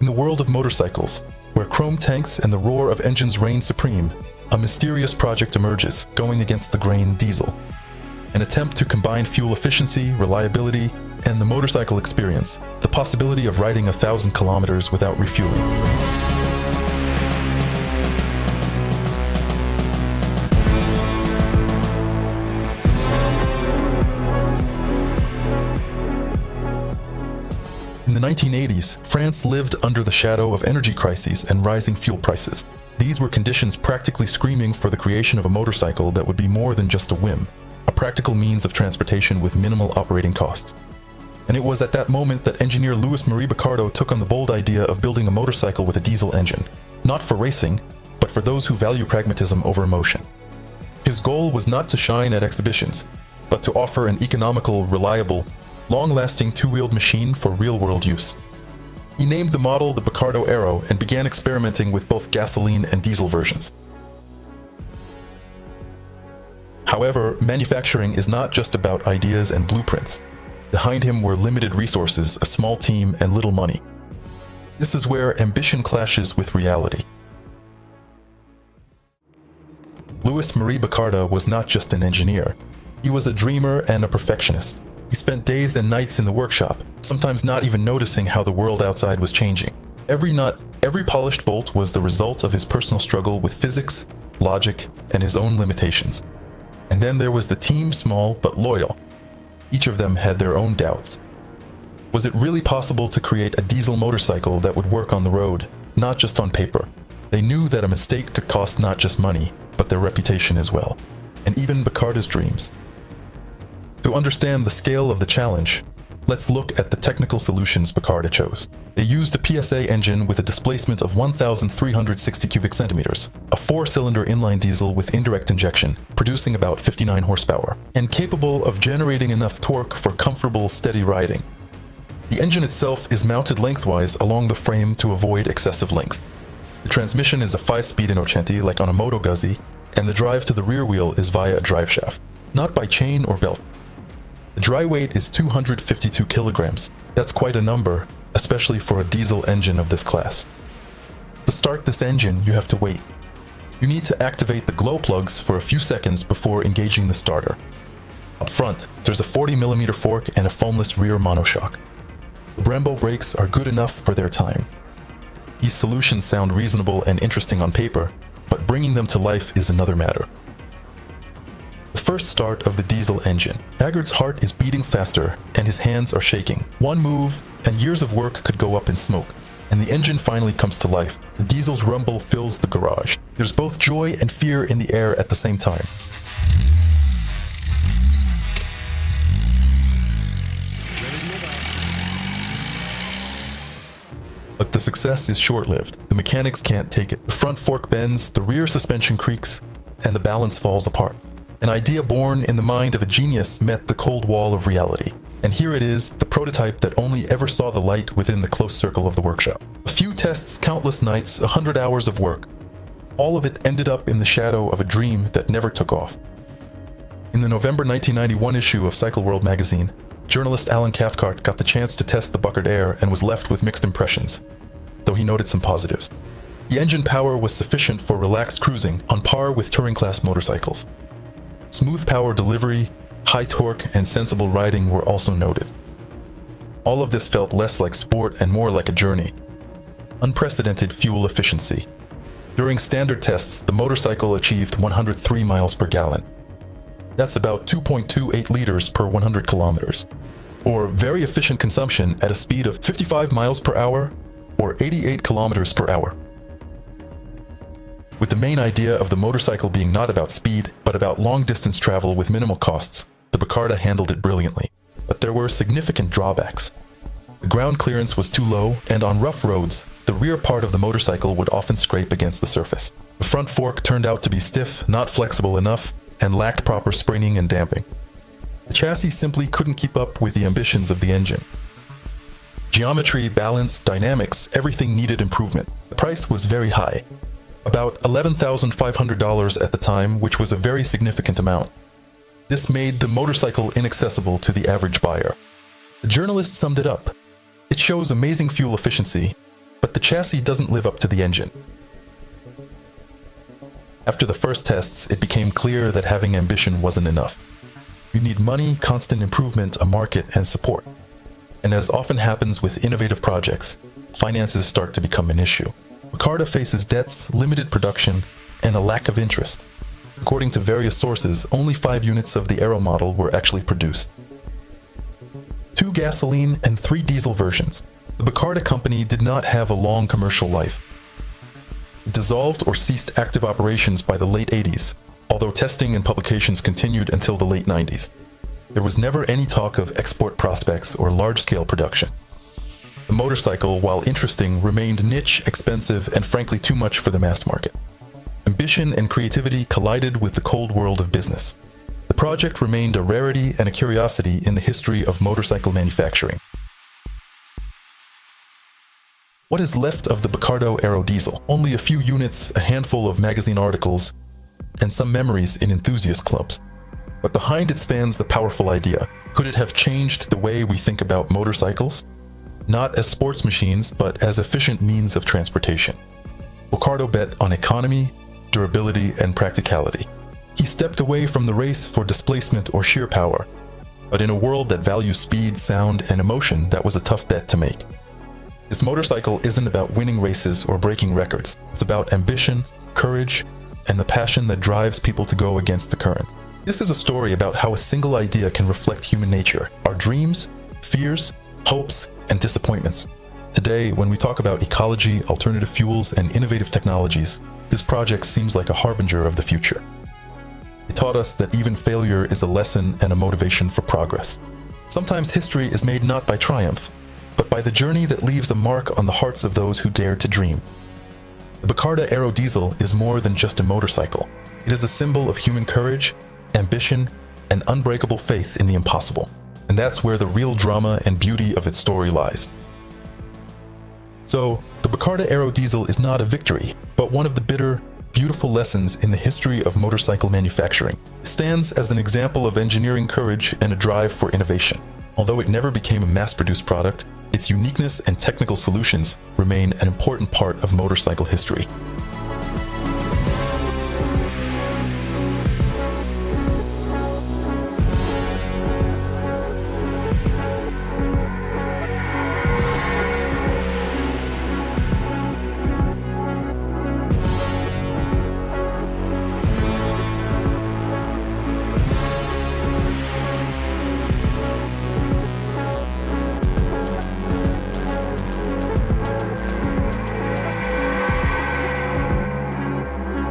In the world of motorcycles, where chrome tanks and the roar of engines reign supreme, a mysterious project emerges, going against the grain: diesel. An attempt to combine fuel efficiency, reliability, and the motorcycle experience, the possibility of riding 1,000 kilometers without refueling. In the 1980s, France lived under the shadow of energy crises and rising fuel prices. These were conditions practically screaming for the creation of a motorcycle that would be more than just a whim, a practical means of transportation with minimal operating costs. And it was at that moment that engineer Louis-Marie Boccardo took on the bold idea of building a motorcycle with a diesel engine, not for racing, but for those who value pragmatism over emotion. His goal was not to shine at exhibitions, but to offer an economical, reliable, long-lasting two-wheeled machine for real-world use. He named the model the Boccardo Aero and began experimenting with both gasoline and diesel versions. However, manufacturing is not just about ideas and blueprints. Behind him were limited resources, a small team, and little money. This is where ambition clashes with reality. Louis-Marie Boccardo was not just an engineer. He was a dreamer and a perfectionist. He spent days and nights in the workshop, sometimes not even noticing how the world outside was changing. Every nut, every polished bolt was the result of his personal struggle with physics, logic, and his own limitations. And then there was the team, small but loyal. Each of them had their own doubts. Was it really possible to create a diesel motorcycle that would work on the road, not just on paper? They knew that a mistake could cost not just money, but their reputation as well, and even Boccardo's dreams. To understand the scale of the challenge, let's look at the technical solutions Boccardo chose. They used a PSA engine with a displacement of 1,360 cubic centimeters, a 4-cylinder inline diesel with indirect injection, producing about 59 horsepower, and capable of generating enough torque for comfortable, steady riding. The engine itself is mounted lengthwise along the frame to avoid excessive length. The transmission is a 5-speed Innocenti like on a Moto Guzzi, and the drive to the rear wheel is via a driveshaft, not by chain or belt. The dry weight is 252 kilograms. That's quite a number, especially for a diesel engine of this class. To start this engine, you have to wait. You need to activate the glow plugs for a few seconds before engaging the starter. Up front, there's a 40mm fork and a foamless rear monoshock. The Brembo brakes are good enough for their time. These solutions sound reasonable and interesting on paper, but bringing them to life is another matter. The first start of the diesel engine. Haggard's heart is beating faster and his hands are shaking. One move and years of work could go up in smoke, and the engine finally comes to life. The diesel's rumble fills the garage. There's both joy and fear in the air at the same time. But the success is short-lived. The mechanics can't take it. The front fork bends, the rear suspension creaks, and the balance falls apart. An idea born in the mind of a genius met the cold wall of reality. And here it is, the prototype that only ever saw the light within the close circle of the workshop. A few tests, countless nights, 100 hours of work. All of it ended up in the shadow of a dream that never took off. In the November 1991 issue of Cycle World magazine, journalist Alan Cathcart got the chance to test the Boccardo Air and was left with mixed impressions, though he noted some positives. The engine power was sufficient for relaxed cruising, on par with touring-class motorcycles. Smooth power delivery, high torque, and sensible riding were also noted. All of this felt less like sport and more like a journey. Unprecedented fuel efficiency. During standard tests, the motorcycle achieved 103 miles per gallon. That's about 2.28 liters per 100 kilometers, or very efficient consumption at a speed of 55 miles per hour or 88 kilometers per hour. With the main idea of the motorcycle being not about speed, but about long-distance travel with minimal costs, the Boccardo handled it brilliantly. But there were significant drawbacks. The ground clearance was too low, and on rough roads, the rear part of the motorcycle would often scrape against the surface. The front fork turned out to be stiff, not flexible enough, and lacked proper springing and damping. The chassis simply couldn't keep up with the ambitions of the engine. Geometry, balance, dynamics, everything needed improvement. The price was very high. About $11,500 at the time, which was a very significant amount. This made the motorcycle inaccessible to the average buyer. The journalist summed it up. It shows amazing fuel efficiency, but the chassis doesn't live up to the engine. After the first tests, it became clear that having ambition wasn't enough. You need money, constant improvement, a market, and support. And as often happens with innovative projects, finances start to become an issue. Boccardo faces debts, limited production, and a lack of interest. According to various sources, only 5 units of the Aero model were actually produced. 2 gasoline and 3 diesel versions. The Boccardo company did not have a long commercial life. It dissolved or ceased active operations by the late 80s, although testing and publications continued until the late 90s. There was never any talk of export prospects or large-scale production. The motorcycle, while interesting, remained niche, expensive, and frankly too much for the mass market. Ambition and creativity collided with the cold world of business. The project remained a rarity and a curiosity in the history of motorcycle manufacturing. What is left of the Boccardo Aero Diesel? Only a few units, a handful of magazine articles, and some memories in enthusiast clubs. But behind it stands the powerful idea. Could it have changed the way we think about motorcycles? Not as sports machines, but as efficient means of transportation. Boccardo bet on economy, durability, and practicality. He stepped away from the race for displacement or sheer power. But in a world that values speed, sound, and emotion, that was a tough bet to make. This motorcycle isn't about winning races or breaking records. It's about ambition, courage, and the passion that drives people to go against the current. This is a story about how a single idea can reflect human nature, our dreams, fears, hopes, and disappointments. Today, when we talk about ecology, alternative fuels, and innovative technologies, this project seems like a harbinger of the future. It taught us that even failure is a lesson and a motivation for progress. Sometimes history is made not by triumph, but by the journey that leaves a mark on the hearts of those who dared to dream. The Boccardo Aero Diesel is more than just a motorcycle. It is a symbol of human courage, ambition, and unbreakable faith in the impossible. And that's where the real drama and beauty of its story lies. So, the Boccardo Aero Diesel is not a victory, but one of the bitter, beautiful lessons in the history of motorcycle manufacturing. It stands as an example of engineering courage and a drive for innovation. Although it never became a mass-produced product, its uniqueness and technical solutions remain an important part of motorcycle history.